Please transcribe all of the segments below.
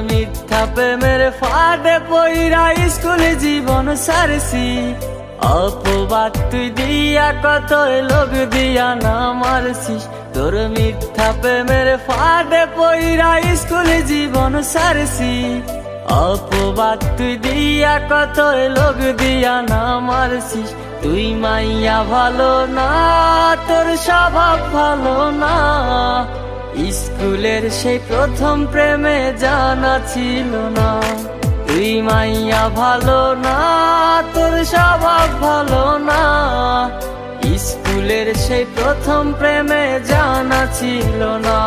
মিথ্যা প্রেমের ফাঁদে পইরা স্কুল জীবন সারছি, অপবাদ তুই দিয়া কত লোক দিয়া না মারছিস। তোর মিথ্যা প্রেমের ফাঁদে পইরা স্কুল জীবন সারছি, অপবাদ তুই দিয়া কত লোক দিয়া না মারছিস। তুই মাইয়া ভালো না, তোর স্বভাব ভালো না, স্কুলের সেই প্রথম প্রেমে জানা ছিল না। তুই মাইয়া ভালো না, তোর স্বভাব ভালো না, স্কুলের সেই প্রথম প্রেমে জানা ছিল না।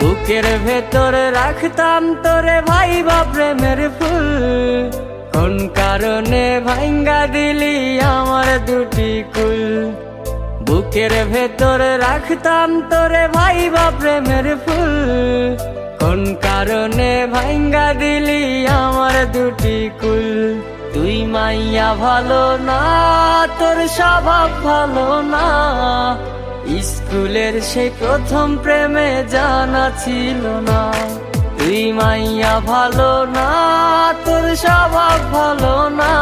বুকের ভেতরে রাখতাম তোরে ভাইবা প্রেমের ফুল, কোন কারণে ভাঙ্গা দিলি আমার দুটি কুল। বুকের ভেতরে রাখতাম তোরে ভাইবা প্রেমের ফুল, কোন কারণে ভাঙ্গা দিলি আমার দুটি কুল। তুই মাইয়া ভালো না, তোর স্বভাব ভালো না, স্কুলের সেই প্রথম প্রেমে জানা ছিল না। তুই মাইয়া ভালো না, তোর স্বভাব ভালো না,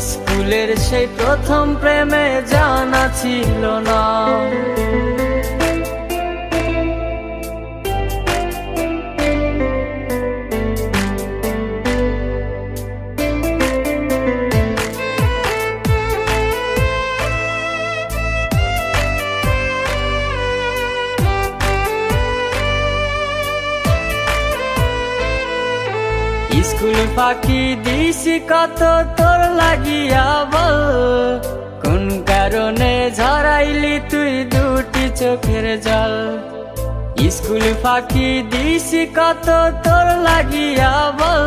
স্কুলের সেই প্রথম প্রেমে জানা ছিল না। স্কুল ফাঁকি দিছি কত তোর লাগিয়া বল, কোন কারণে ঝরাইলি তুই দুটি চোখের জল। স্কুল ফাঁকি দিছি কত তোর লাগিয়া বল,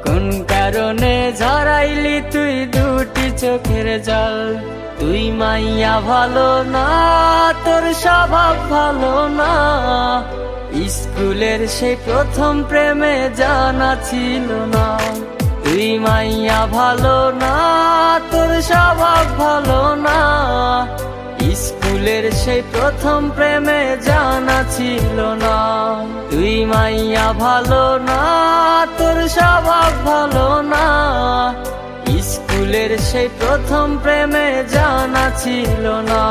কোন কারণে ঝরাইলি তুই দুটি চোখের জল। তুই মাইয়া ভালো না, তোর স্বভাব ভালো না, স্কুলের সেই প্রথম প্রেমে জানা ছিল না। তুই মাইয়া ভালো না, তোর স্বভাব ভালো না, স্কুলের সেই প্রথম প্রেমে জানা ছিল না। তুই মাইয়া ভালো না, তোর স্বভাব ভালো না, স্কুলের সেই প্রথম প্রেমে জানা ছিল না।